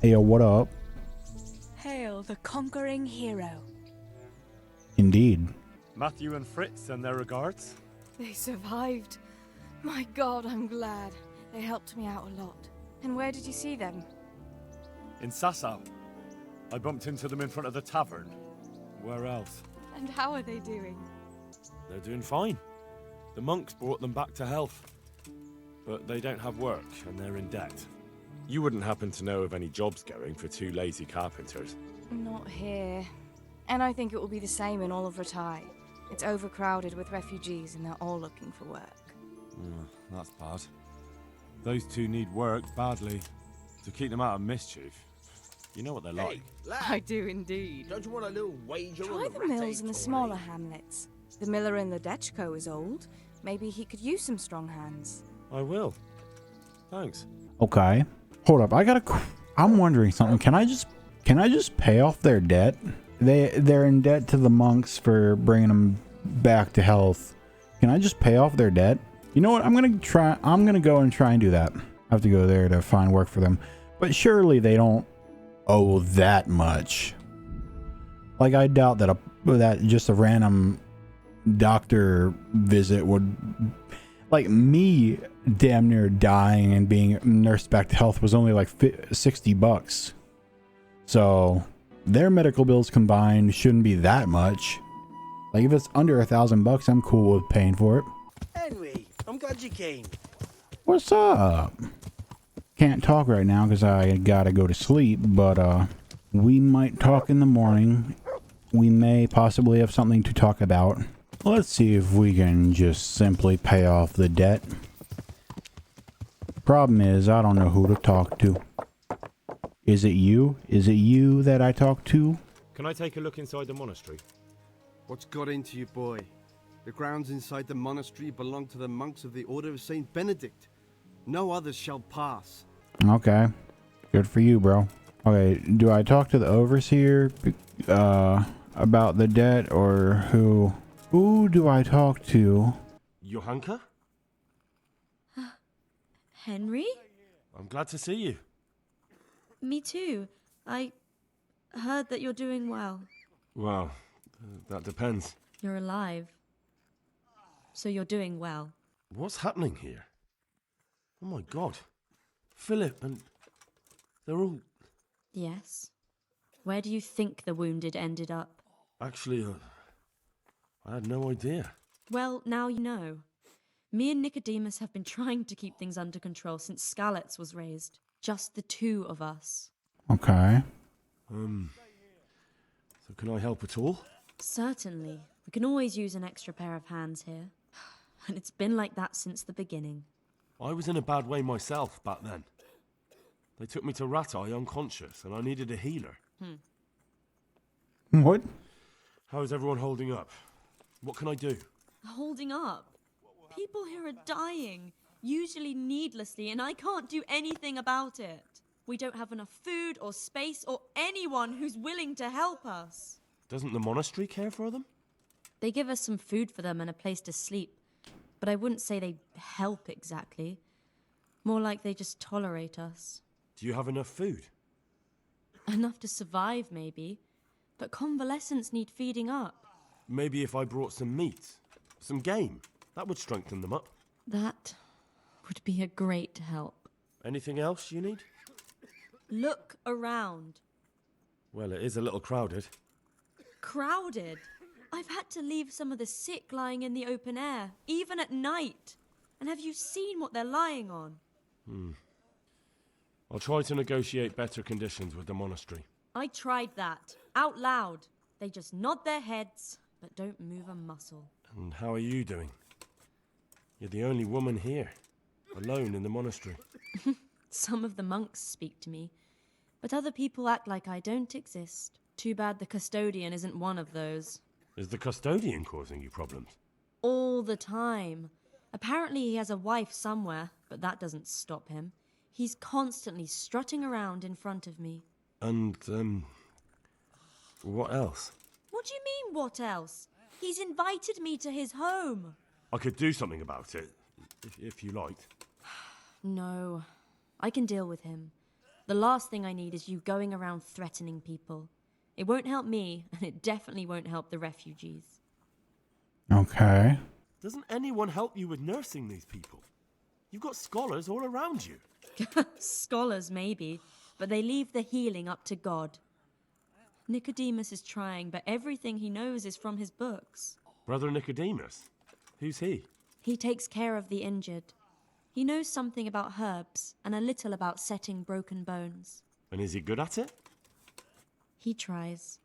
Hey, yo, what up? Hail the conquering hero. Indeed. Matthew and Fritz send their regards. They survived. My God, I'm glad. They helped me out a lot. And where did you see them? In Sasau. I bumped into them in front of the tavern. Where else? And how are they doing? They're doing fine. The monks brought them back to health. But they don't have work, and they're in debt. You wouldn't happen to know of any jobs going for two lazy carpenters? Not here. And I think it will be the same in all of Ratai. It's overcrowded with refugees and they're all looking for work. That's bad. Those two need work badly. To keep them out of mischief. You know what they're like. Lad, I do indeed. don't you want a little wager Try on the Rattay mills in the toy? smaller hamlets. The miller in the Dechko is old. Maybe he could use some strong hands. I will. Thanks. Okay. Hold up. I'm wondering something. Can I just pay off their debt? They're in debt to the monks for bringing them back to health. Can I just pay off their debt? You know what? I'm gonna go and try and do that. I have to go there to find work for them. But surely they don't owe that much. Like, I doubt that just a random doctor visit would, like, me damn near dying and being nursed back to health was only like $60. So their medical bills combined shouldn't be that much. Like, if it's under $1,000, I'm cool with paying for it. Henry, I'm glad you came. What's up? Can't talk right now because I gotta go to sleep, but we might talk in the morning. We may possibly have something to talk about. Let's see if we can just simply pay off the debt. Problem is, I don't know who to talk to. Is it you? Is it you that I talk to? Can I take a look inside the monastery? What's got into you, boy? The grounds inside the monastery belong to the monks of the Order of Saint Benedict. No others shall pass. Okay. Good for you, bro. Okay, do I talk to the overseer about the debt, or who? Who do I talk to? Johanka? Henry? I'm glad to see you. Me too. I heard that you're doing well. Well, that depends. You're alive. So you're doing well. What's happening here? Oh my god. Philip and... they're all... Yes. Where do you think the wounded ended up? Actually, I had no idea. Well, now you know. Me and Nicodemus have been trying to keep things under control since Skalitz was raised. Just the two of us. Okay. So can I help at all? Certainly. We can always use an extra pair of hands here. And it's been like that since the beginning. I was in a bad way myself back then. They took me to Rattay unconscious and I needed a healer. What? How is everyone holding up? What can I do? Holding up? People here are dying, usually needlessly, and I can't do anything about it. We don't have enough food or space or anyone who's willing to help us. Doesn't the monastery care for them? They give us some food for them and a place to sleep, but I wouldn't say they help exactly. More like they just tolerate us. Do you have enough food? Enough to survive, maybe, but convalescents need feeding up. Maybe if I brought some meat, some game, that would strengthen them up. That would be a great help. Anything else you need? Look around. Well, it is a little crowded. Crowded. I've had to leave some of the sick lying in the open air, even at night. And have you seen what they're lying on? I'll try to negotiate better conditions with the monastery. I tried that, out loud. They just nod their heads, but don't move a muscle. And how are you doing? You're the only woman here, alone in the monastery. Some of the monks speak to me, but other people act like I don't exist. Too bad the custodian isn't one of those. Is the custodian causing you problems? All the time. Apparently he has a wife somewhere, but that doesn't stop him. He's constantly strutting around in front of me. And, what else? What do you mean, what else? He's invited me to his home. I could do something about it, if you liked. No, I can deal with him. The last thing I need is you going around threatening people. It won't help me, and it definitely won't help the refugees. Okay. Doesn't anyone help you with nursing these people? You've got scholars all around you. Scholars, maybe, but they leave the healing up to God. Nicodemus is trying, but everything he knows is from his books. Brother Nicodemus? Who's he? He takes care of the injured. He knows something about herbs and a little about setting broken bones. And is he good at it? He tries,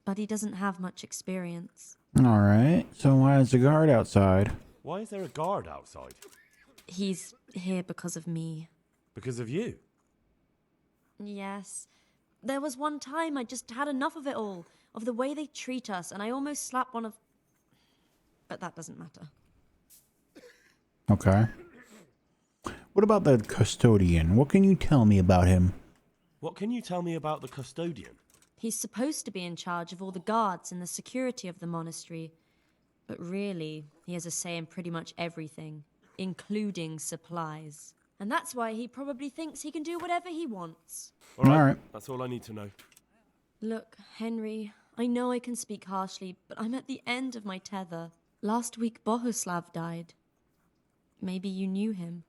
but he doesn't have much experience. All right. So why is the guard outside? Why is there a guard outside? He's here because of me. Because of you? Yes. There was one time I just had enough of it all, of the way they treat us, and I almost slapped one of... But that doesn't matter. Okay. What about the custodian? What can you tell me about him? What can you tell me about the custodian? He's supposed to be in charge of all the guards and the security of the monastery. But really, he has a say in pretty much everything, including supplies. And that's why he probably thinks he can do whatever he wants. All right. That's all I need to know. Look, Henry, I know I can speak harshly, but I'm at the end of my tether. Last week, Bohuslav died. Maybe you knew him.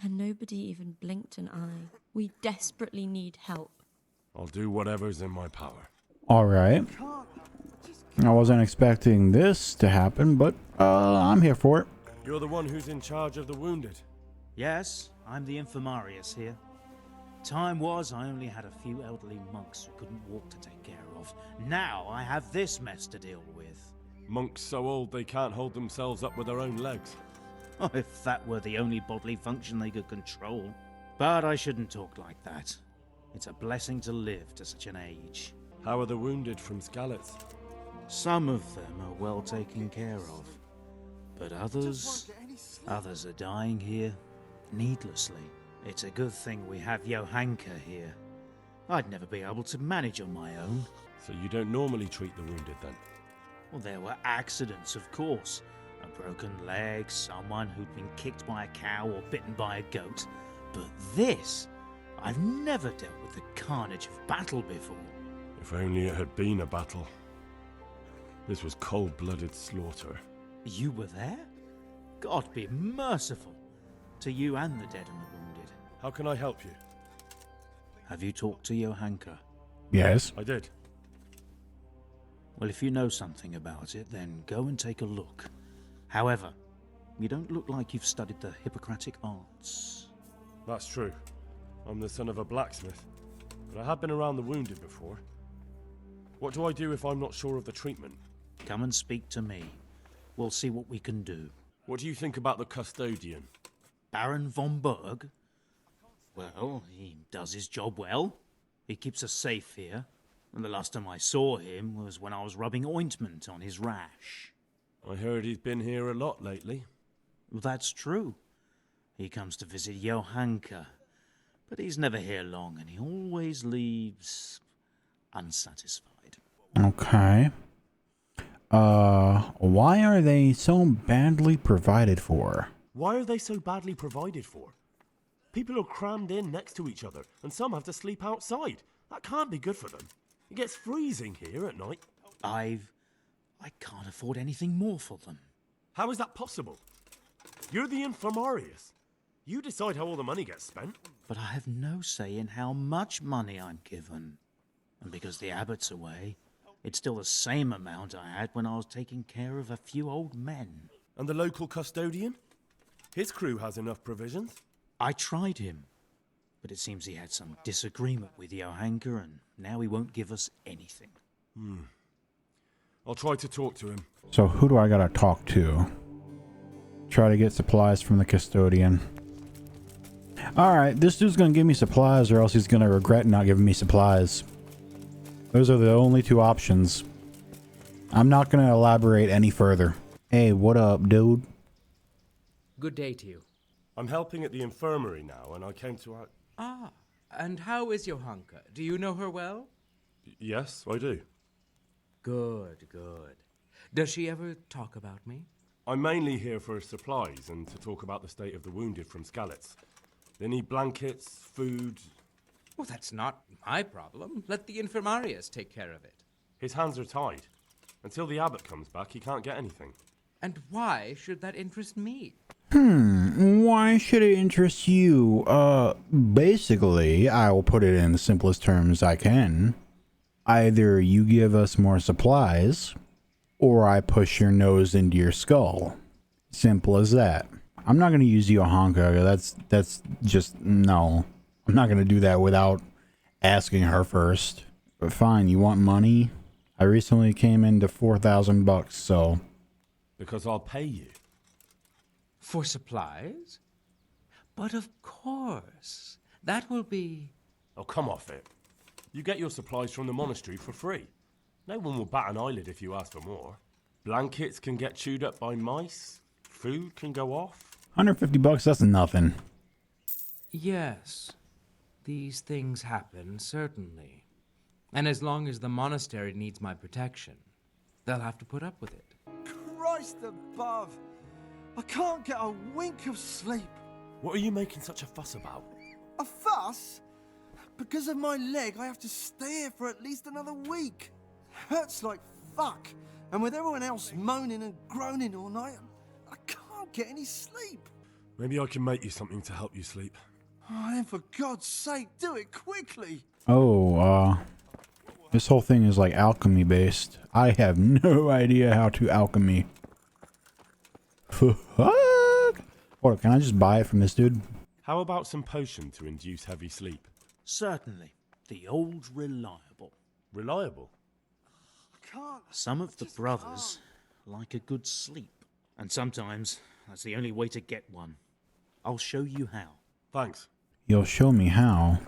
And nobody even blinked an eye. We desperately need help. I'll do whatever's in my power. All right. I wasn't expecting this to happen, but I'm here for it. You're the one who's in charge of the wounded. Yes, I'm the infirmarius here. Time was I only had a few elderly monks who couldn't walk to take care of. Now I have this mess to deal with. Monks so old they can't hold themselves up with their own legs. Oh, if that were the only bodily function they could control. But I shouldn't talk like that. It's a blessing to live to such an age. How are the wounded from Skalitz? Some of them are well taken care of. But others are dying here needlessly. It's a good thing we have Johanka here. I'd never be able to manage on my own. So you don't normally treat the wounded then? Well, there were accidents, of course. A broken leg, someone who'd been kicked by a cow or bitten by a goat. But this, I've never dealt with the carnage of battle before. If only it had been a battle. This was cold-blooded slaughter. You were there? God be merciful to you and the dead and the wounded. How can I help you? Have you talked to Johanka? Yes. I did. Well, if you know something about it, then go and take a look. However, you don't look like you've studied the Hippocratic arts. That's true. I'm the son of a blacksmith, but I have been around the wounded before. What do I do if I'm not sure of the treatment? Come and speak to me. We'll see what we can do. What do you think about the custodian? Baron von Berg? Well, he does his job well. He keeps us safe here. And the last time I saw him was when I was rubbing ointment on his rash. I heard he's been here a lot lately. Well, that's true. He comes to visit Johanka. But he's never here long, and he always leaves unsatisfied. Okay. Why are they so badly provided for? Why are they so badly provided for? People are crammed in next to each other, and some have to sleep outside. That can't be good for them. It gets freezing here at night. I can't afford anything more for them. How is that possible? You're the infirmarius. You decide how all the money gets spent. But I have no say in how much money I'm given. And because the abbot's away, it's still the same amount I had when I was taking care of a few old men. And the local custodian? His crew has enough provisions. I tried him, but it seems he had some disagreement with Johanka, and now he won't give us anything. I'll try to talk to him. So who do I gotta talk to? Try to get supplies from the custodian. Alright, this dude's gonna give me supplies or else he's gonna regret not giving me supplies. Those are the only two options. I'm not gonna elaborate any further. Hey, what up, dude? Good day to you. I'm helping at the infirmary now, and I came to... Ah, and how is Johanka? Do you know her well? Yes, I do. Good, good. Does she ever talk about me? I'm mainly here for supplies and to talk about the state of the wounded from Skalitz. They need blankets, food, Well, that's not my problem. Let the infirmarius take care of it. His hands are tied. Until the abbot comes back, he can't get anything. And why should that interest me? Why should it interest you? Basically, I will put it in the simplest terms I can. Either you give us more supplies, or I push your nose into your skull. Simple as that. I'm not gonna use Johanka. That's just no. I'm not gonna do that without asking her first. But fine, you want money? I recently came into $4,000, so. Because I'll pay you. For supplies? But of course. That will be... Oh, come off it. You get your supplies from the monastery for free. No one will bat an eyelid if you ask for more. Blankets can get chewed up by mice. Food can go off. $150, that's nothing. Yes. These things happen, certainly. And as long as the monastery needs my protection, they'll have to put up with it. Christ above! I can't get a wink of sleep. What are you making such a fuss about? A fuss? Because of my leg, I have to stay here for at least another week. Hurts like fuck. And with everyone else moaning and groaning all night, I can't get any sleep. Maybe I can make you something to help you sleep. Oh, then for God's sake, do it quickly. Oh, this whole thing is like alchemy based. I have no idea how to alchemy. Fuck. Hold up, can I just buy it from this dude? How about some potion to induce heavy sleep? Certainly. The old reliable. Reliable? I can't. Some of the brothers like a good sleep. And sometimes that's the only way to get one. I'll show you how. Thanks. You'll show me how.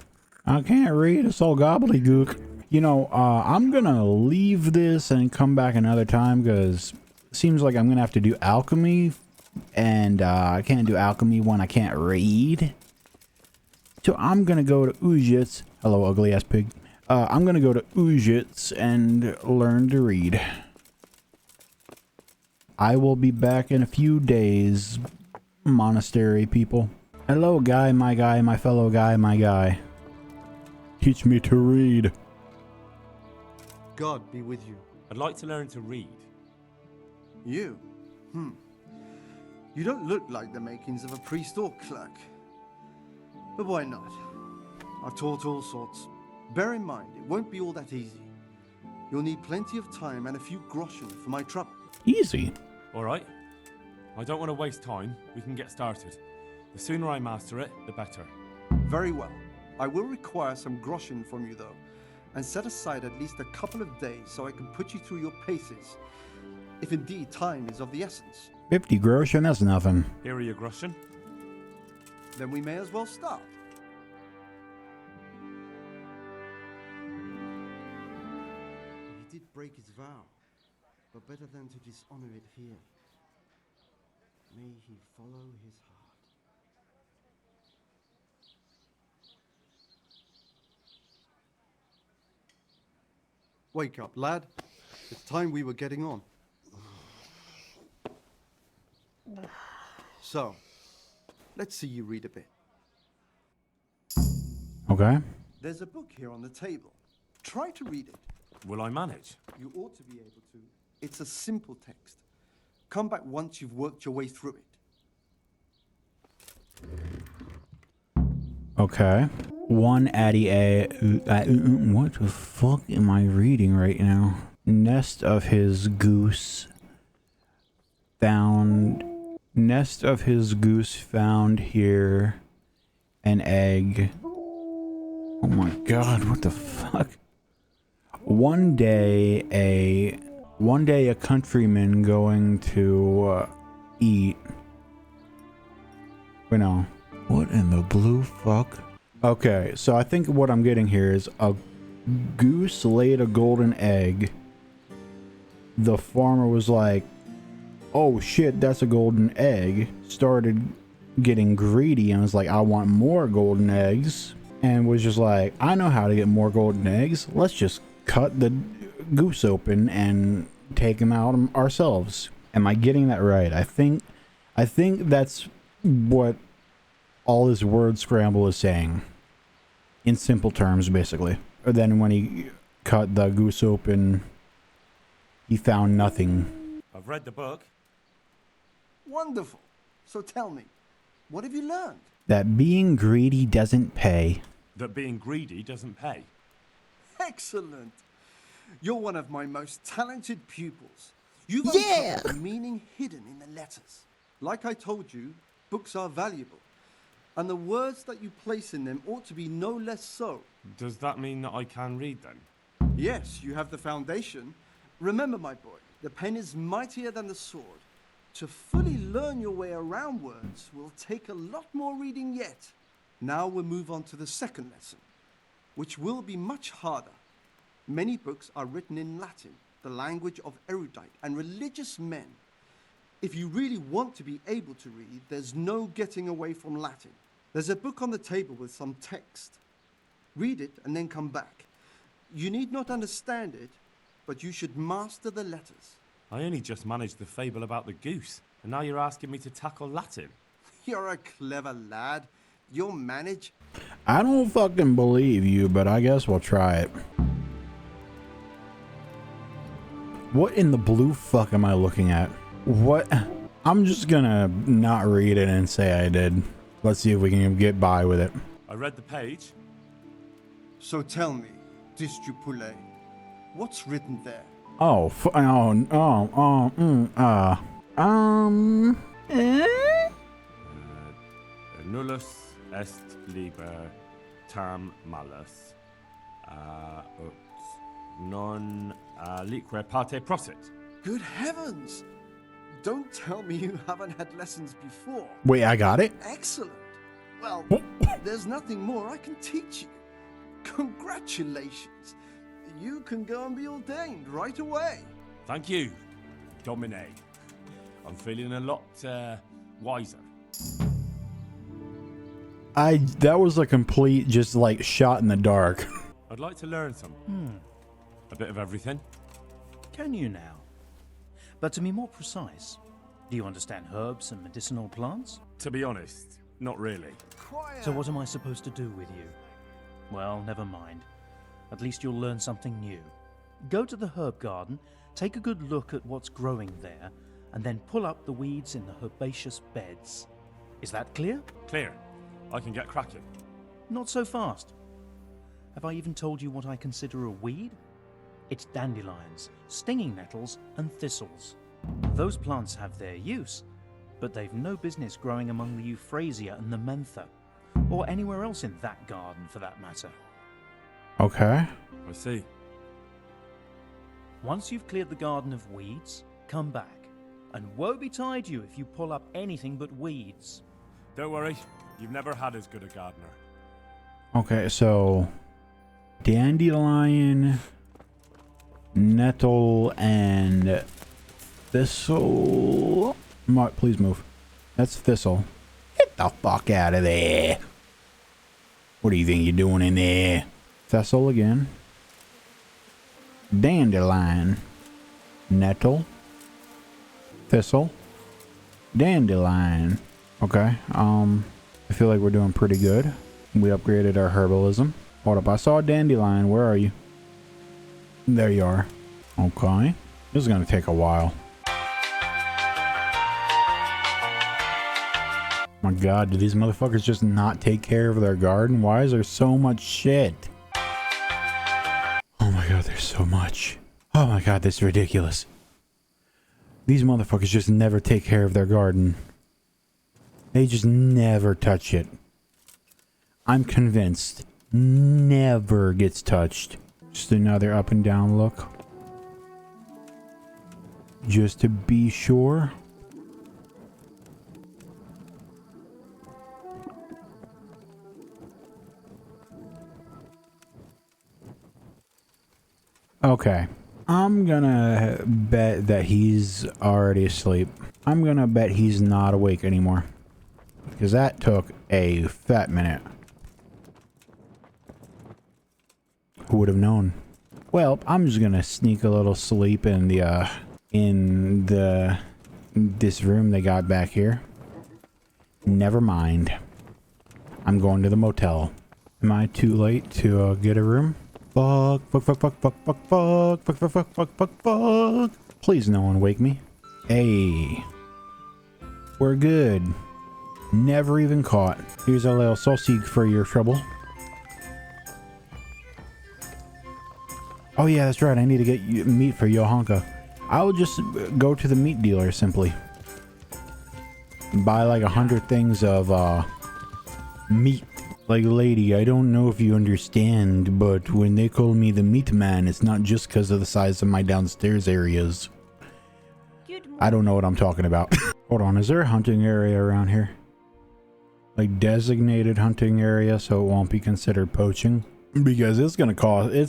I can't read, it's all gobbledygook. You know, I'm gonna leave this and come back another time because it seems like I'm gonna have to do alchemy. And I can't do alchemy when I can't read. So I'm gonna go to Ujits. Hello, ugly ass pig. I'm gonna go to Ujits and learn to read. I will be back in a few days, monastery people. Hello, guy, my fellow guy, my guy. Teach me to read. God be with you. I'd like to learn to read. You? You don't look like the makings of a priest or clerk. But why not? I've taught all sorts. Bear in mind, it won't be all that easy. You'll need plenty of time and a few groschen for my trouble. Easy. All right. I don't want to waste time. We can get started. The sooner I master it, the better. Very well. I will require some groschen from you, though, and set aside at least a couple of days so I can put you through your paces, if indeed time is of the essence. 50 groschen, that's nothing. Here are your groschen. Then we may as well start. He did break his vow, but better than to dishonor it here. May he follow his heart. Wake up, lad. It's time we were getting on. So, let's see you read a bit. Okay. There's a book here on the table. Try to read it. Will I manage? You ought to be able to. It's a simple text. Come back once you've worked your way through it. Okay. One Addy A. What the fuck am I reading right now? Nest of his goose found. Nest of his goose found here. An egg. Oh my god, what the fuck? One day a countryman going to eat. Wait, no. What in the blue fuck? Okay, so I think what I'm getting here is a goose laid a golden egg. The farmer was like, oh shit, that's a golden egg. Started getting greedy and was like, I want more golden eggs. And was just like, I know how to get more golden eggs. Let's just cut the goose open and take him out ourselves. Am I getting that right? I think that's what all this word scramble is saying. In simple terms, basically. Or then when he cut the goose open, he found nothing. I've read the book. Wonderful. So tell me, what have you learned? That being greedy doesn't pay. That being greedy doesn't pay. Excellent. You're one of my most talented pupils. You've uncovered the meaning hidden in the letters. Like I told you, books are valuable. And the words that you place in them ought to be no less so. Does that mean that I can read then? Yes, you have the foundation. Remember, my boy, the pen is mightier than the sword. To fully learn your way around words will take a lot more reading yet. Now we'll move on to the second lesson, which will be much harder. Many books are written in Latin, the language of erudite and religious men. If you really want to be able to read, there's no getting away from Latin. There's a book on the table with some text. Read it and then come back. You need not understand it, but you should master the letters. I only just managed the fable about the goose, and now you're asking me to tackle Latin. You're a clever lad. You'll manage. I don't fucking believe you, but I guess we'll try it. What in the blue fuck am I looking at? What? I'm just gonna not read it and say I did. Let's see if we can get by with it. I read the page. So tell me, Distupule, what's written there? Oh, Nullus est liber tam malus, ut non lique parte prosit. Good heavens! Don't tell me you haven't had lessons before. wait, I got it? Excellent. Well, there's nothing more I can teach you. Congratulations. You can go and be ordained right away. Thank you, Domine. I'm feeling a lot wiser. That was a complete just like shot in the dark. I'd like to learn some. A bit of everything. Can you now? But to be more precise, do you understand herbs and medicinal plants? To be honest, not really. Quiet. So what am I supposed to do with you? Well, never mind. At least you'll learn something new. Go to the herb garden, take a good look at what's growing there, and then pull up the weeds in the herbaceous beds. Is that clear? Clear. I can get cracking. Not so fast. Have I even told you what I consider a weed? It's dandelions, stinging nettles, and thistles. Those plants have their use, but they've no business growing among the euphrasia and the mentha, or anywhere else in that garden for that matter. Okay. I see. Once you've cleared the garden of weeds, come back, and woe betide you if you pull up anything but weeds. Don't worry, you've never had as good a gardener. Okay, so dandelion, nettle, and thistle. Please move. That's thistle. Get the fuck out of there. What do you think you're doing in there? Thistle again. Dandelion. Nettle. Thistle. Dandelion. Okay, I feel like we're doing pretty good. We upgraded our herbalism. Hold up, I saw a dandelion. Where are you? There you are. Okay. This is gonna take a while. My god, do these motherfuckers just not take care of their garden? Why is there so much shit? Oh my god, there's so much. Oh my god, this is ridiculous. These motherfuckers just never take care of their garden. They just never touch it. I'm convinced. Never gets touched. Just another up and down look. Just to be sure. Okay. I'm gonna bet that he's already asleep. I'm gonna bet he's not awake anymore. Because that took a fat minute. Who would have known? Well, I'm just gonna sneak a little sleep in this room they got back here. Never mind. I'm going to the motel. Am I too late to get a room? Fuck, fuck, fuck, fuck, fuck, fuck, fuck, fuck, fuck, fuck, fuck, fuck, fuck. Please no one wake me. Hey. We're good. Never even caught. Here's a little sausage for your trouble. Oh yeah, that's right. I need to get meat for Johanka. I'll just go to the meat dealer simply. Buy like 100 things of meat. Like, lady, I don't know if you understand, but when they call me the meat man, it's not just because of the size of my downstairs areas. I don't know what I'm talking about. Hold on, is there a hunting area around here? Like designated hunting area so it won't be considered poaching? Because it's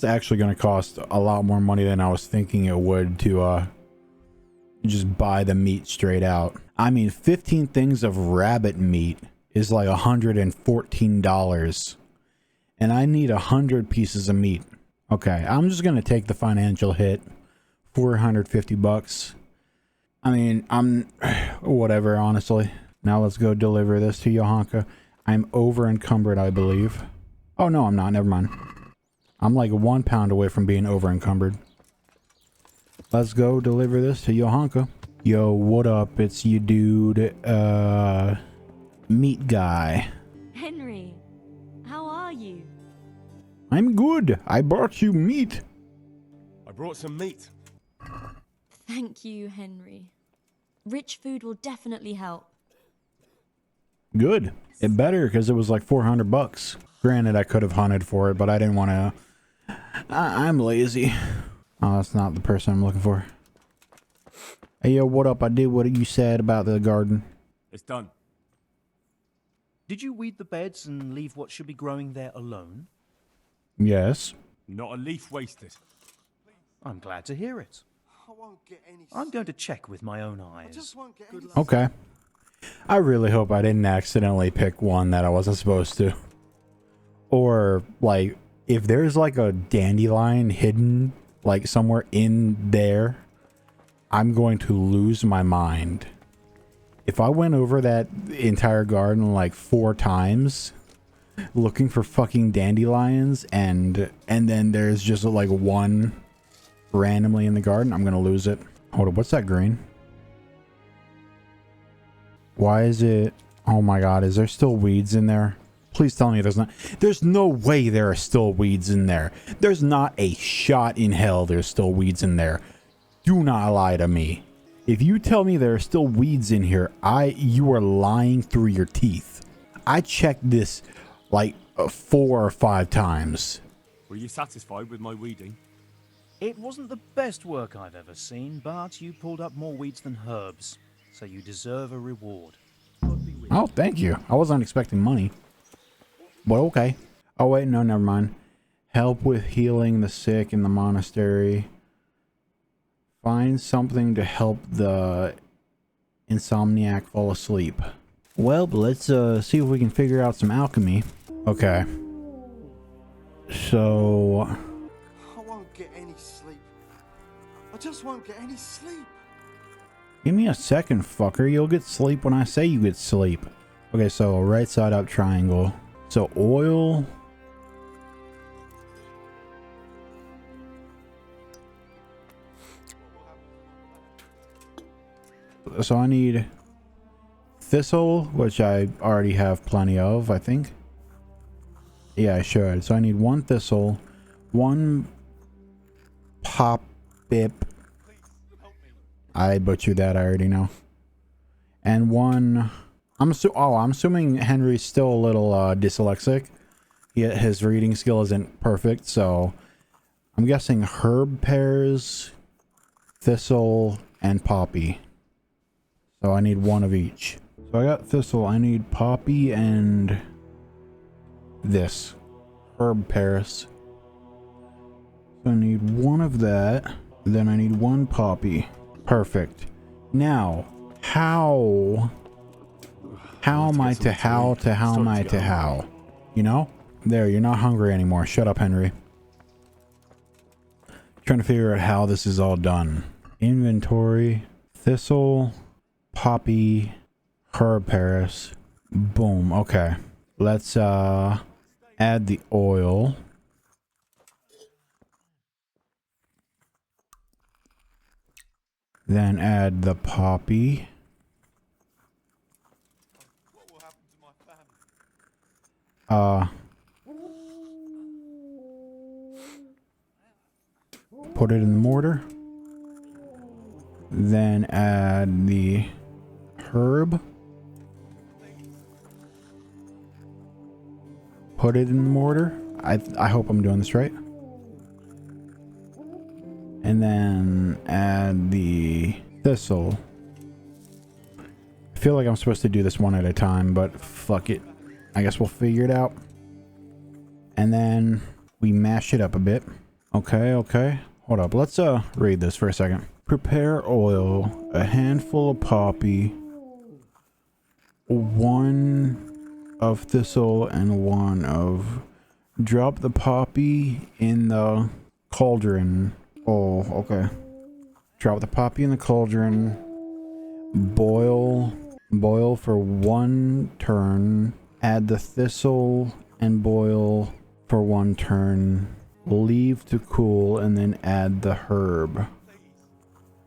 actually gonna cost a lot more money than I was thinking it would to just buy the meat straight out. I mean, 15 things of rabbit meat is like $114, and I need 100 pieces of meat. Okay, I'm just gonna take the financial hit. 450 bucks. I mean, I'm whatever, honestly. Now let's go deliver this to Johanka. I'm over encumbered, I believe. Oh no, I'm not. Never mind. I'm like 1 pound away from being over encumbered. Let's go deliver this to Johanka. Yo, what up? It's you, dude. Meat guy. Henry, how are you? I'm good. I brought you meat. I brought some meat. Thank you, Henry. Rich food will definitely help. Good. It better because it was like 400 bucks. Granted, I could have hunted for it, but I didn't want to. I'm lazy. Oh, that's not the person I'm looking for. Hey, yo, what up? I did what you said about the garden. It's done. Did you weed the beds and leave what should be growing there alone? Yes. Not a leaf wasted. I'm glad to hear it. I won't get any I'm going to check with my own eyes. I just won't get any Okay. I really hope I didn't accidentally pick one that I wasn't supposed to. Or, like, if there's like a dandelion hidden, like, somewhere in there, I'm going to lose my mind. If I went over that entire garden like 4 times looking for fucking dandelions and then there's just like one randomly in the garden, I'm gonna lose it. Hold up, what's that green? Why is it? Oh my god, is there still weeds in there? Please tell me there's not. There's no way there are still weeds in there. There's not a shot in hell there's still weeds in there. Do not lie to me. If you tell me there are still weeds in here, you are lying through your teeth. I checked this like 4 or 5 times. Were you satisfied with my weeding? It wasn't the best work I've ever seen, but you pulled up more weeds than herbs, so you deserve a reward. Oh, thank you. I wasn't expecting money. But okay. Oh wait, no, never mind. Help with healing the sick in the monastery. Find something to help the insomniac fall asleep. Well, let's see if we can figure out some alchemy. Okay. So I won't get any sleep. I just won't get any sleep. give me a second, fucker. You'll get sleep when I say you get sleep. Okay, so right side up triangle. So oil. So I need thistle, which I already have plenty of, I think. Yeah, I should. So I need 1 thistle, 1 pop bip. I butchered that, I already know. And 1. I'm assuming Henry's still a little dyslexic. Yet his reading skill isn't perfect, so I'm guessing herb pears, thistle, and poppy. So I need 1 of each. So I got thistle. I need poppy and this herb pears. So I need 1 of that. Then I need 1 poppy. Perfect. Now, how am I to how? You know? There, you're not hungry anymore. Shut up, Henry. Trying to figure out how this is all done. Inventory, thistle, poppy, herb pears. Boom. Okay. Let's add add the oil. Then add the poppy. Put it in the mortar. Then add the herb. Put it in the mortar. I hope I'm doing this right. And then add the thistle. I feel like I'm supposed to do this one at a time, but fuck it. I guess we'll figure it out. And then we mash it up a bit. Okay, okay. Hold up. Let's read this for a second. Prepare oil, a handful of poppy, 1 of thistle, and 1 of... Drop the poppy in the cauldron. Oh, okay. Drop the poppy in the cauldron. Boil for 1 turn. Add the thistle and boil for 1 turn. Leave to cool and then add the herb.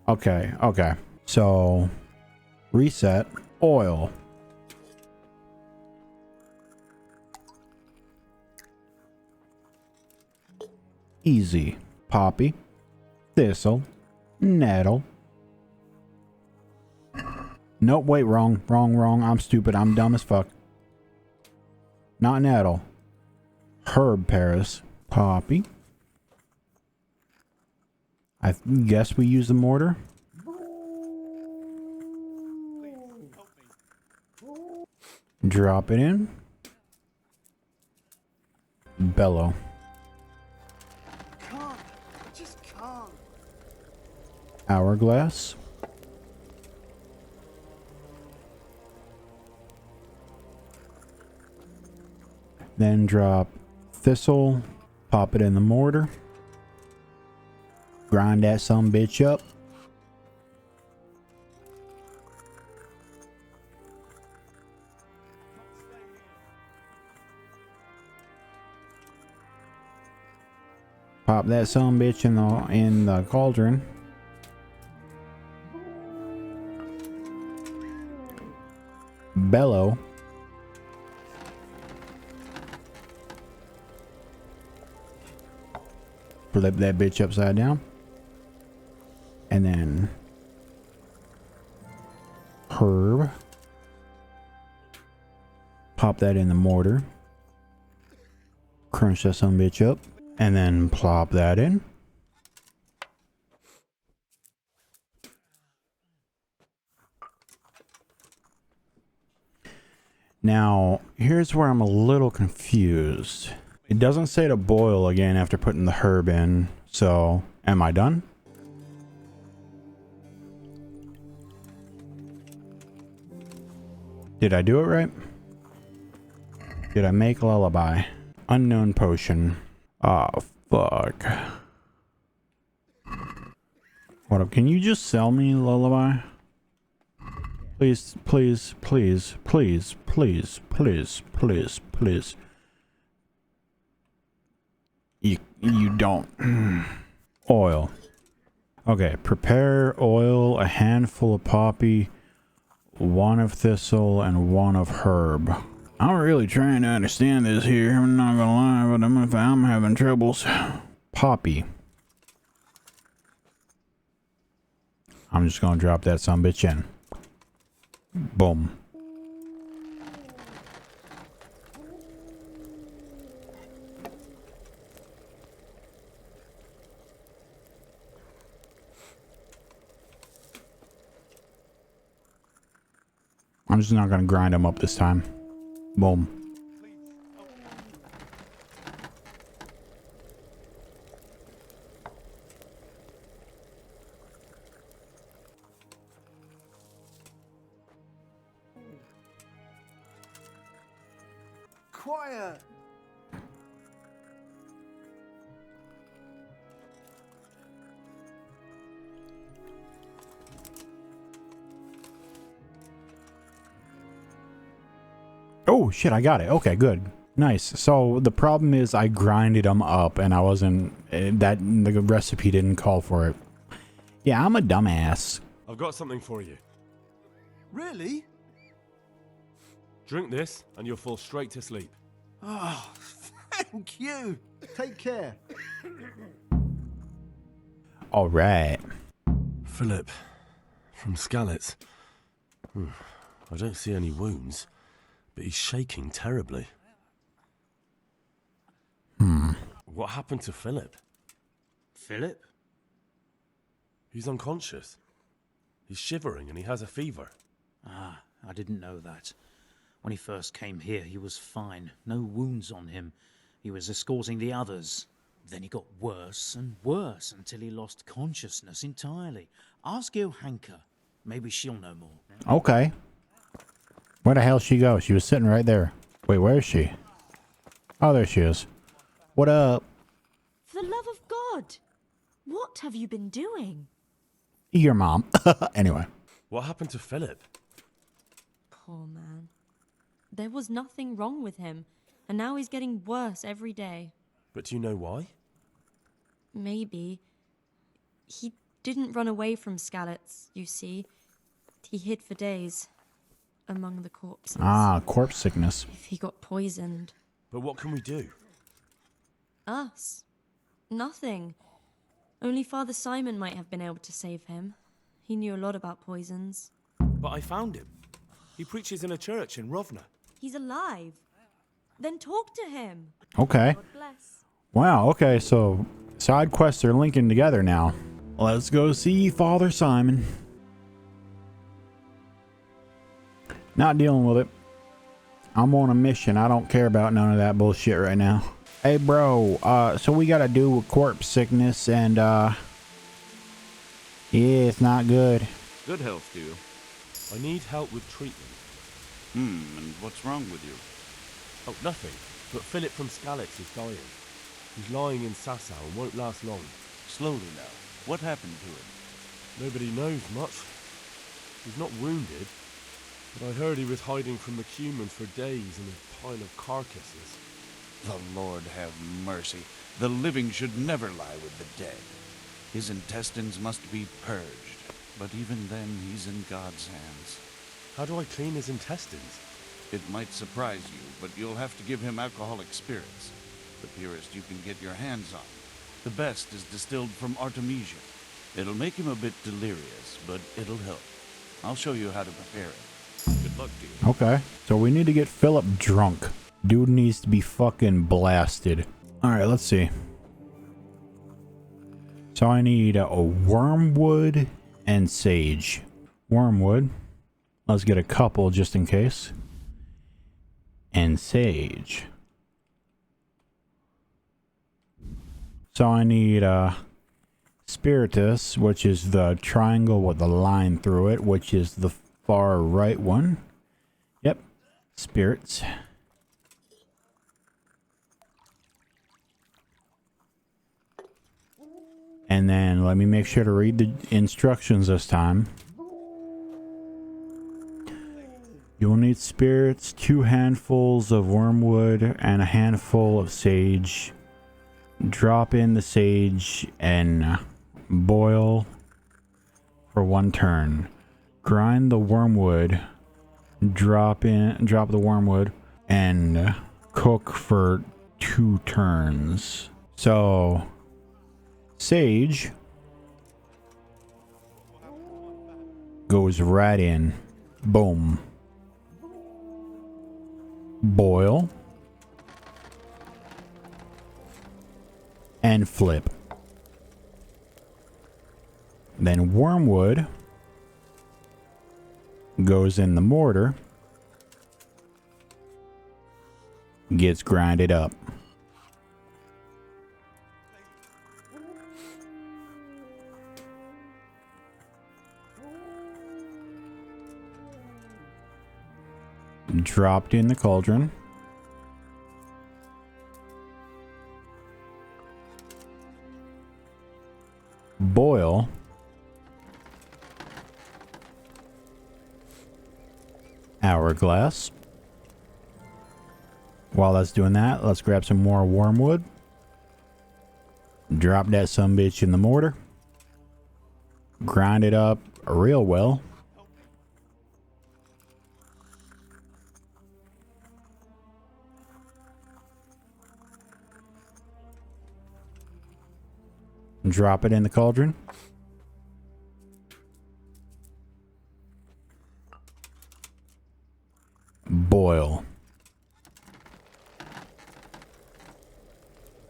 Okay, okay. So, reset. Oil. Easy. Poppy. Thistle. Nettle. Nope, wait, wrong. I'm stupid. I'm dumb as fuck. Not nettle. Herb Paris. Poppy. I guess we use the mortar. Drop it in. Bellow. Can't. Just can't. Hourglass. Then drop thistle. Pop it in the mortar. Grind that sumbitch up. Pop that sumbitch in the cauldron. Bellow. Flip that bitch upside down. And then herb. Pop that in the mortar. Crunch that some bitch up. And then plop that in. Now, here's where I'm a little confused. It doesn't say to boil again after putting the herb in, so am I done? Did I do it right? Did I make lullaby? Unknown potion. Oh, fuck. What up? Can you just sell me lullaby? Please, please, please, please, please, please, please, please. You don't. Oil. Okay, prepare oil, a handful of poppy, 1 of thistle, and 1 of herb. I'm really trying to understand this here. I'm not gonna lie, but I'm having troubles. Poppy. I'm just gonna drop that sumbitch in. Boom. I'm just not gonna grind them up this time. Boom. Quiet. Oh shit, I got it. Okay, good. Nice. So the problem is I grinded them up and I wasn't, that the recipe didn't call for it. Yeah, I'm a dumbass. I've got something for you. Really? Drink this, and you'll fall straight to sleep. Oh, thank you. Take care. All right. Philip, from Skalitz. I don't see any wounds, but he's shaking terribly. What happened to Philip? Philip? He's unconscious. He's shivering and he has a fever. Ah, I didn't know that. When he first came here, he was fine. No wounds on him. He was escorting the others. Then he got worse and worse until he lost consciousness entirely. Ask Johanka. Maybe she'll know more. Okay. Where the hell she go? She was sitting right there. Wait, where is she? Oh, there she is. What up? For the love of God, what have you been doing? Your mom. Anyway. What happened to Philip? Poor man. There was nothing wrong with him, and now he's getting worse every day. But do you know why? Maybe. He didn't run away from Skalitz, you see. He hid for days among the corpses. Ah, corpse sickness. If he got poisoned. But what can we do? Us? Nothing. Only Father Simon might have been able to save him. He knew a lot about poisons. But I found him. He preaches in a church in Rovna. He's alive. Then talk to him. Okay. God bless. Wow, okay, so side quests are linking together now. Let's go see Father Simon. Not dealing with it. I'm on a mission. I don't care about none of that bullshit right now. Hey, bro, so we gotta do with corpse sickness and, yeah, it's not good. Good health to you. I need help with treatment. And what's wrong with you? Oh, nothing. But Philip from Skalitz is dying. He's lying in Sasau and won't last long. Slowly now. What happened to him? Nobody knows much. He's not wounded, but I heard he was hiding from the humans for days in a pile of carcasses. The Lord have mercy. The living should never lie with the dead. His intestines must be purged, but even then he's in God's hands. How do I clean his intestines? It might surprise you, but you'll have to give him alcoholic spirits. The purest you can get your hands on. The best is distilled from Artemisia. It'll make him a bit delirious, but it'll help. I'll show you how to prepare it. Good luck to you. Okay, so we need to get Philip drunk. Dude needs to be fucking blasted. Alright, let's see. So I need a wormwood and sage. Wormwood. Let's get a couple just in case. And sage. So I need spiritus, which is the triangle with the line through it, which is the far right one. Yep. Spirits. And then let me make sure to read the instructions this time. You will need spirits, 2 handfuls of wormwood, and a handful of sage. Drop in the sage and boil for 1 turn. Grind the wormwood. Drop the wormwood and cook for 2 turns. So sage goes right in. Boom. Boil and flip. Then wormwood goes in the mortar, gets grinded up. Dropped in the cauldron. Boil. Hourglass. While that's doing that, let's grab some more wormwood. Drop that sumbitch in the mortar. Grind it up real well. Drop it in the cauldron. Boil.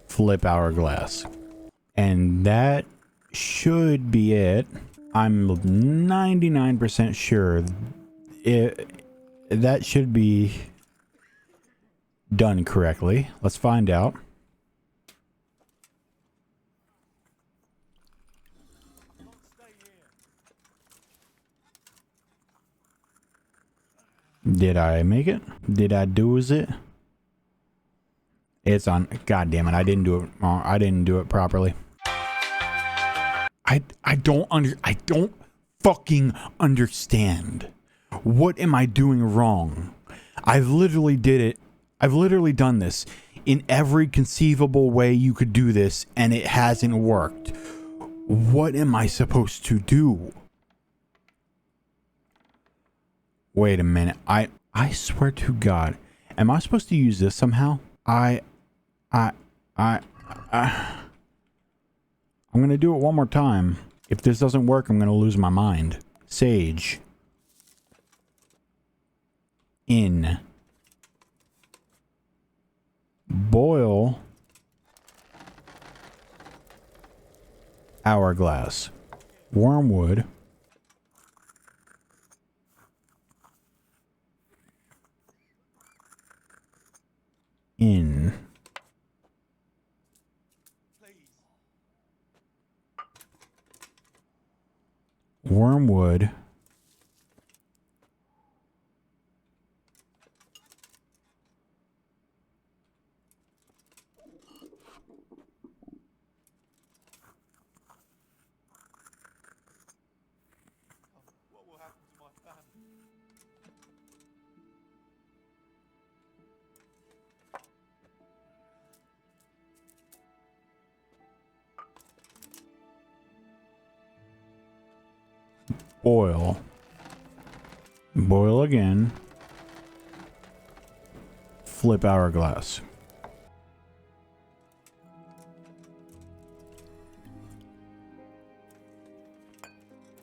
Flip hourglass. And that should be it. I'm 99% sure that should be done correctly. Let's find out. Did I make it? Did I do it? It's on. God damn it! I didn't do it. I didn't do it properly. I don't fucking understand. What am I doing wrong? I've literally did it. I've literally done this in every conceivable way you could do this, and it hasn't worked. What am I supposed to do? Wait a minute. I swear to God, am I supposed to use this somehow? I'm gonna do it one more time. If this doesn't work, I'm gonna lose my mind. Sage. In. Boil. Hourglass. Wormwood. In. Wormwood. Boil. Boil again. Flip hourglass.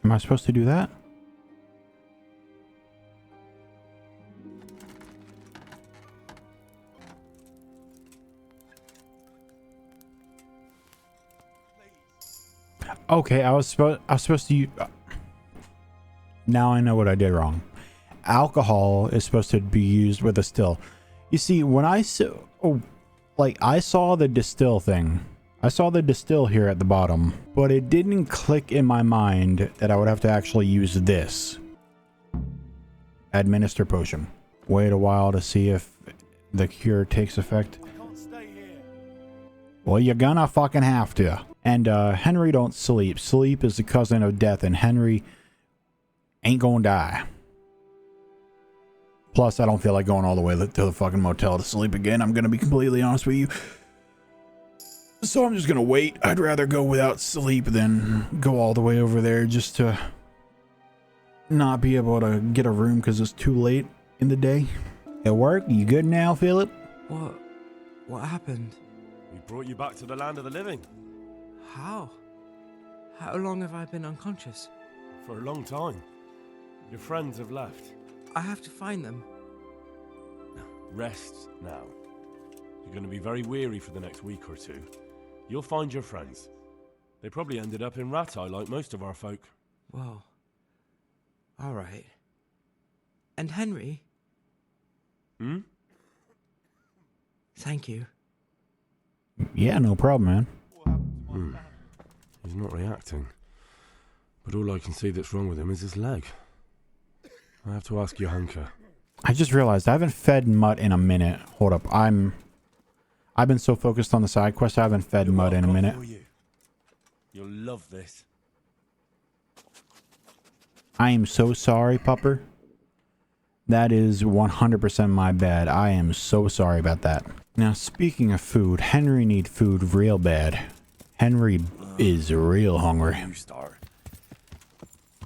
Am I supposed to do that? Okay, I was supposed to use. Now I know what I did wrong. Alcohol is supposed to be used with a still. You see, when I saw the distill thing. I saw the distill here at the bottom, but it didn't click in my mind that I would have to actually use this. Administer potion. Wait a while to see if the cure takes effect. Well, you're gonna fucking have to. And Henry don't sleep. Sleep is the cousin of death, and Henry ain't gonna die. Plus, I don't feel like going all the way to the fucking motel to sleep again. I'm gonna be completely honest with you. So I'm just gonna wait. I'd rather go without sleep than go all the way over there just to not be able to get a room because it's too late in the day. At work, you good now, Philip? What happened? We brought you back to the land of the living. How? How long have I been unconscious? For a long time. Your friends have left. I have to find them. Rest now. You're going to be very weary for the next week or two. You'll find your friends. They probably ended up in Rattay like most of our folk. Whoa. All right. And Henry? Hmm? Thank you. Yeah, no problem, man. He's not reacting. But all I can see that's wrong with him is his leg. I have to ask Johanka. I just realized I haven't fed Mutt in a minute. Hold up. I've been so focused on the side quest, I haven't fed Mutt in a minute. You'll love this. I am so sorry, Pupper. That is 100% my bad. I am so sorry about that. Now, speaking of food, Henry needs food real bad. Henry is real hungry. You start.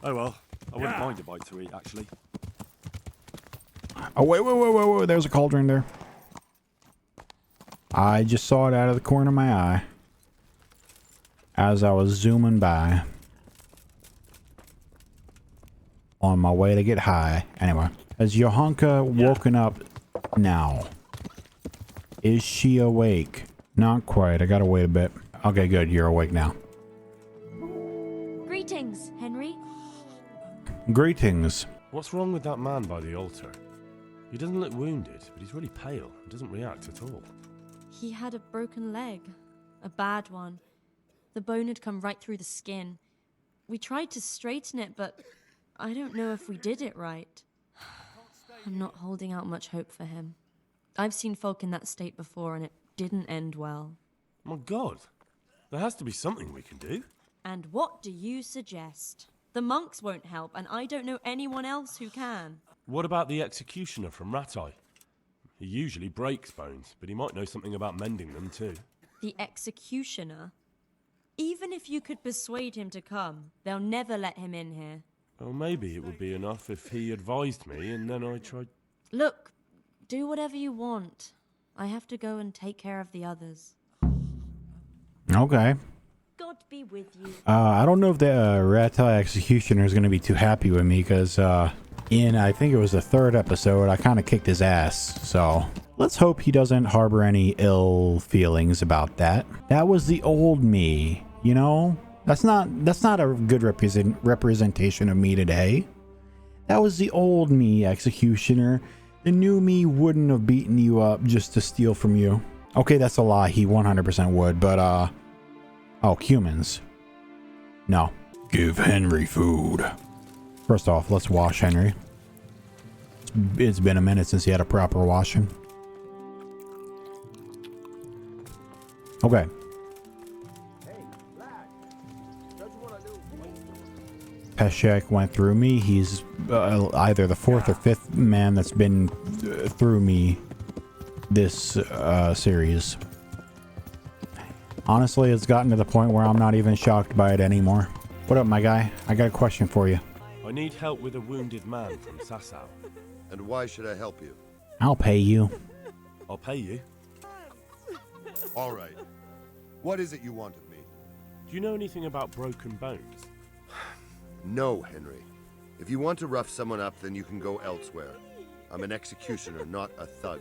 Oh well, I wouldn't mind a bite to eat, actually. Oh, wait. There's a cauldron there. I just saw it out of the corner of my eye as I was zooming by on my way to get high. Anyway, has Johanka woken up now? Is she awake? Not quite. I gotta wait a bit. Okay, good. You're awake now. Greetings, Henry. Greetings. What's wrong with that man by the altar? He doesn't look wounded, but he's really pale and doesn't react at all. He had a broken leg. A bad one. The bone had come right through the skin. We tried to straighten it, but I don't know if we did it right. I'm not holding out much hope for him. I've seen folk in that state before, and it didn't end well. My God, there has to be something we can do. And what do you suggest? The monks won't help, and I don't know anyone else who can. What about the executioner from Ratai? He usually breaks bones, but he might know something about mending them too. The executioner? Even if you could persuade him to come, they'll never let him in here. Well, maybe it would be enough if he advised me and then I tried... Look, do whatever you want. I have to go and take care of the others. Okay. God be with you. I don't know if the Ratai executioner is going to be too happy with me because in, I think it was the 3rd episode, I kind of kicked his ass. So let's hope he doesn't harbor any ill feelings about that. That was the old me, you know? That's not a good representation of me today. That was the old me, executioner. The new me wouldn't have beaten you up just to steal from you. Okay, that's a lie. He 100% would, but oh, humans. No. Give Henry food. First off, let's wash Henry. It's been a minute since he had a proper washing. Okay. Peshek went through me. He's either the 4th or 5th man that's been through me this series. Honestly, it's gotten to the point where I'm not even shocked by it anymore. What up, my guy? I got a question for you. I need help with a wounded man from Sasau. And why should I help you? I'll pay you. I'll pay you. All right. What is it you want of me? Do you know anything about broken bones? No, Henry. If you want to rough someone up, then you can go elsewhere. I'm an executioner, not a thug.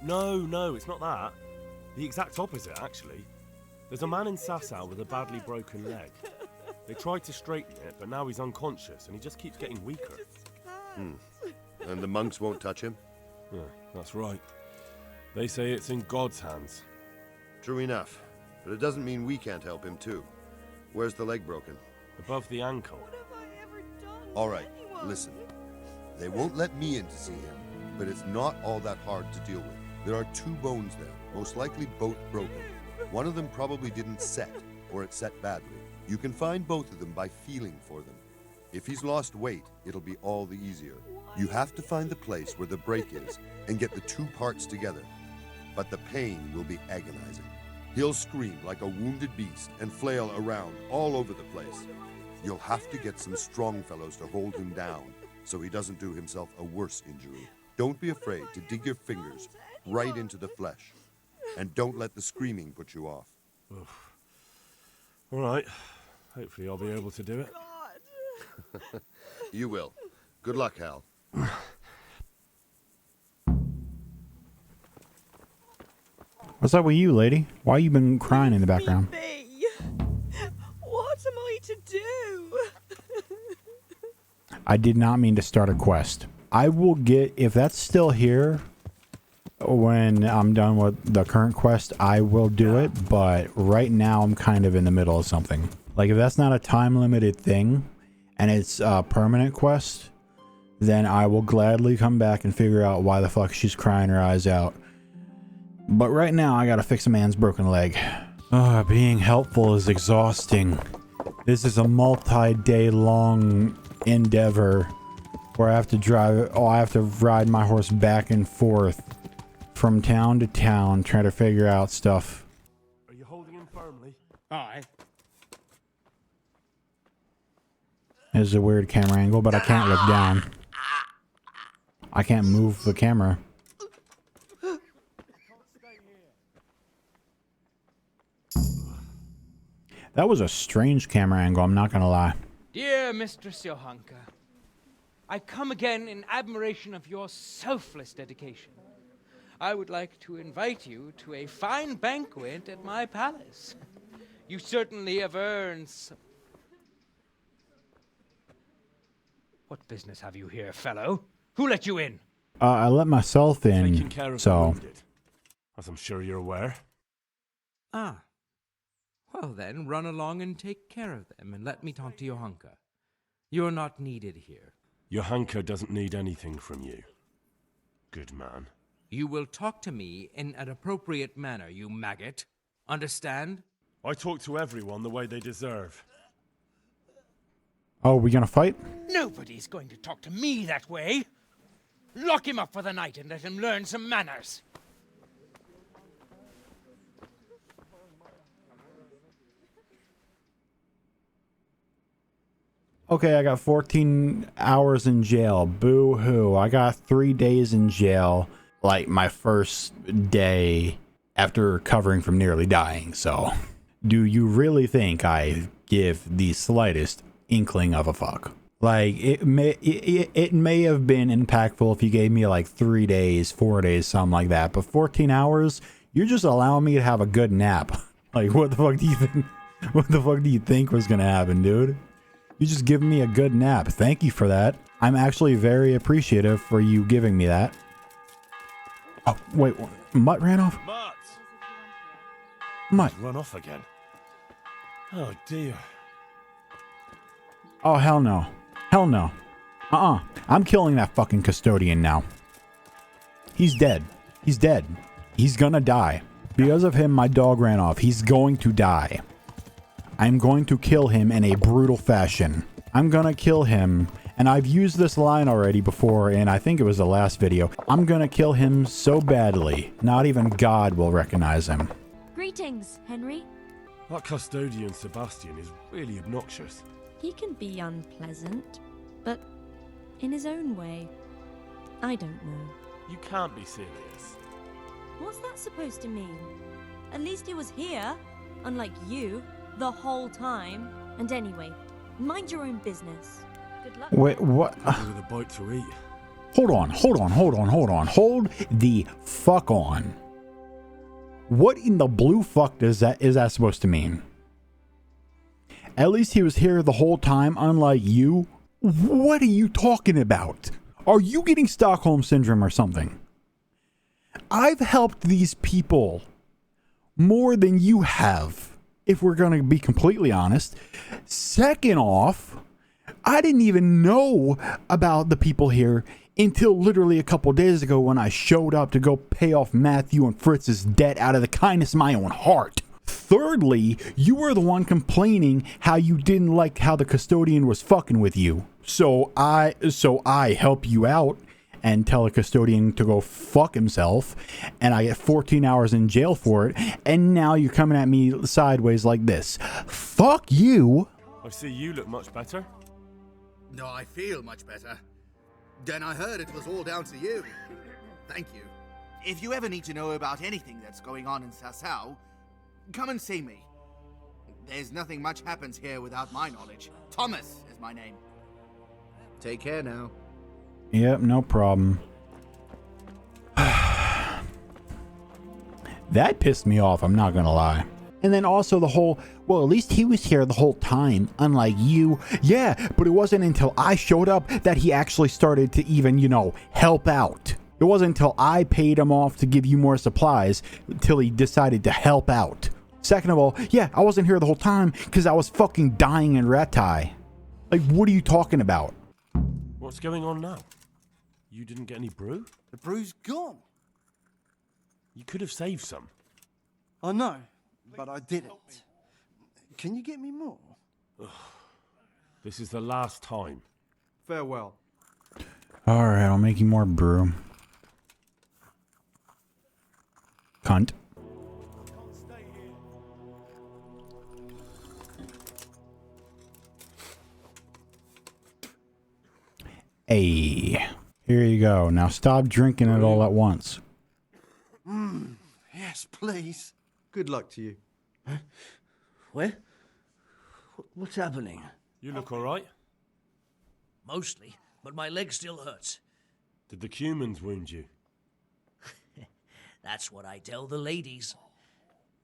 No, it's not that. The exact opposite, actually. There's a man in Sasau with a badly broken leg. They tried to straighten it, but now he's unconscious and he just keeps getting weaker. And the monks won't touch him? Yeah, that's right. They say it's in God's hands. True enough. But it doesn't mean we can't help him, too. Where's the leg broken? Above the ankle. All right, listen. They won't let me in to see him, but it's not all that hard to deal with. There are 2 bones there, most likely both broken. One of them probably didn't set, or it set badly. You can find both of them by feeling for them. If he's lost weight, it'll be all the easier. You have to find the place where the break is and get the 2 parts together. But the pain will be agonizing. He'll scream like a wounded beast and flail around all over the place. You'll have to get some strong fellows to hold him down so he doesn't do himself a worse injury. Don't be afraid to dig your fingers right into the flesh. And don't let the screaming put you off. Oof. All right. Hopefully I'll be able to do it. You will. Good luck, Hal. What's up with you, lady? Why you been crying in the background? What am I to do? I did not mean to start a quest. I will get, if that's still here when I'm done with the current quest, I will do it, but right now I'm kind of in the middle of something. Like, if that's not a time limited thing and it's a permanent quest, then I will gladly come back and figure out why the fuck she's crying her eyes out. But right now I gotta fix a man's broken leg. Being helpful is exhausting. This is a multi-day long endeavor where I have to drive. Oh, I have to ride my horse back and forth from town to town, trying to figure out stuff. Are you holding him firmly? Aye. This is a weird camera angle, but I can't look down. I can't move the camera. That was a strange camera angle, I'm not gonna lie. Dear Mistress Johanka, I come again in admiration of your selfless dedication. I would like to invite you to a fine banquet at my palace. You certainly have earned some... What business have you here, fellow? Who let you in? I let myself Taking in, care of the so... wounded, as I'm sure you're aware. Ah. Well then, run along and take care of them, and let me talk to Johanka. You're not needed here. Johanka doesn't need anything from you. Good man. You will talk to me in an appropriate manner, you maggot. Understand? I talk to everyone the way they deserve. Oh, we gonna fight? Nobody's going to talk to me that way. Lock him up for the night and let him learn some manners. Okay, I got 14 hours in jail. Boo-hoo. I got 3 days in jail, like my first day after recovering from nearly dying, so... Do you really think I give the slightest inkling of a fuck? Like, it may have been impactful if you gave me like 3 days, 4 days, something like that, but 14 hours? You're just allowing me to have a good nap. Like, what the fuck do you think? What the fuck do you think was gonna happen, dude? You just giving me a good nap. Thank you for that. I'm actually very appreciative for you giving me that. Oh, wait. Mutt ran off? Mutt. Run off again. Oh, dear. Oh, hell no. Hell no. I'm killing that fucking custodian now. He's dead. He's dead. He's gonna die. Because of him, my dog ran off. He's going to die. I'm going to kill him in a brutal fashion. I'm gonna kill him, and I've used this line already before, and I think it was the last video. I'm gonna kill him so badly, not even God will recognize him. Greetings, Henry. That custodian Sebastian is really obnoxious. He can be unpleasant, but in his own way. I don't know. You can't be serious. What's that supposed to mean? At least he was here, unlike you, the whole time. And anyway, mind your own business. Good luck. Wait, what? With a bite to eat. Hold on. Hold the fuck on. What in the blue fuck is that supposed to mean? At least he was here the whole time, unlike you. What are you talking about? Are you getting Stockholm Syndrome or something? I've helped these people more than you have, if we're going to be completely honest. Second off, I didn't even know about the people here until literally a couple days ago when I showed up to go pay off Matthew and Fritz's debt out of the kindness of my own heart. Thirdly, you were the one complaining how you didn't like how the custodian was fucking with you. So I help you out and tell a custodian to go fuck himself, and I get 14 hours in jail for it, and now you're coming at me sideways like this. Fuck you! I see you look much better. No, I feel much better. Then I heard it was all down to you. Thank you. If you ever need to know about anything that's going on in Sasau, come and see me. There's nothing much happens here without my knowledge. Thomas is my name. Take care now. Yep, no problem. That pissed me off, I'm not gonna lie. And then also the whole, well, at least he was here the whole time, unlike you. Yeah, but it wasn't until I showed up that he actually started to even, help out. It wasn't until I paid him off to give you more supplies until he decided to help out. Second of all, yeah, I wasn't here the whole time because I was fucking dying in Ratai. Like, what are you talking about? What's going on now? You didn't get any brew? The brew's gone. You could have saved some. I know, but I didn't. Can you get me more? This is the last time. Farewell. Alright, I'll make you more brew. Cunt. Hey, here you go. Now stop drinking it all at once. Yes, please. Good luck to you. Where? What's happening? You look alright? Mostly, but my leg still hurts. Did the humans wound you? That's what I tell the ladies.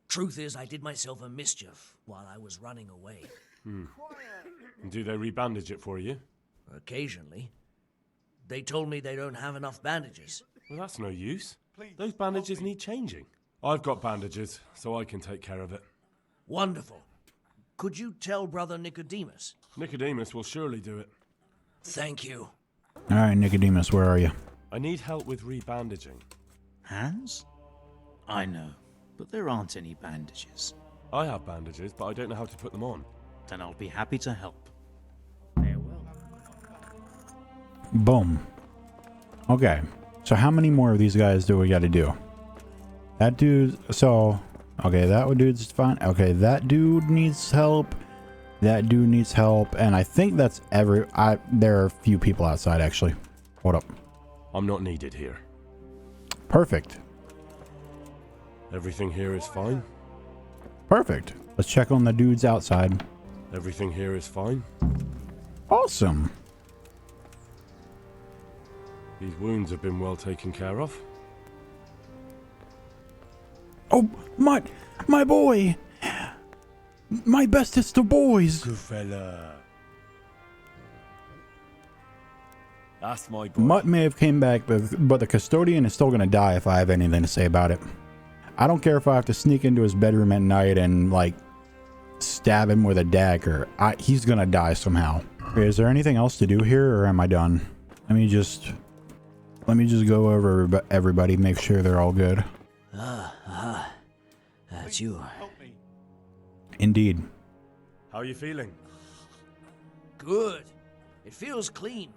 Truth is, I did myself a mischief while I was running away. And do they rebandage it for you? Occasionally. They told me they don't have enough bandages. Well, that's no use. Those bandages need changing. I've got bandages, so I can take care of it. Wonderful. Could you tell Brother Nicodemus? Nicodemus will surely do it. Thank you. Alright, Nicodemus, where are you? I need help with rebandaging. Hands? I know, but there aren't any bandages. I have bandages, but I don't know how to put them on. Then I'll be happy to help. Boom. Okay, so how many more of these guys do we got to do? That dude, so, okay, that dude's fine. Okay, that dude needs help. That dude needs help. And I think that's there are a few people outside, actually. Hold up. I'm not needed here. Perfect. Everything here is fine. Perfect. Let's check on the dudes outside. Everything here is fine. Awesome. These wounds have been well taken care of. Oh, my boy. My bestest of boys. Good fella. That's my boy. Mutt may have came back, but the custodian is still going to die if I have anything to say about it. I don't care if I have to sneak into his bedroom at night and, like, stab him with a dagger. He's going to die somehow. Okay, is there anything else to do here, or am I done? Let me just go over everybody, make sure they're all good. That's you. Indeed. How are you feeling? Good. It feels clean.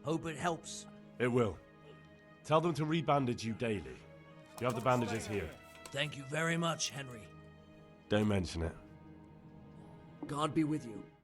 Hope it helps. It will. Tell them to rebandage you daily. You have the bandages here. Thank you very much, Henry. Don't mention it. God be with you.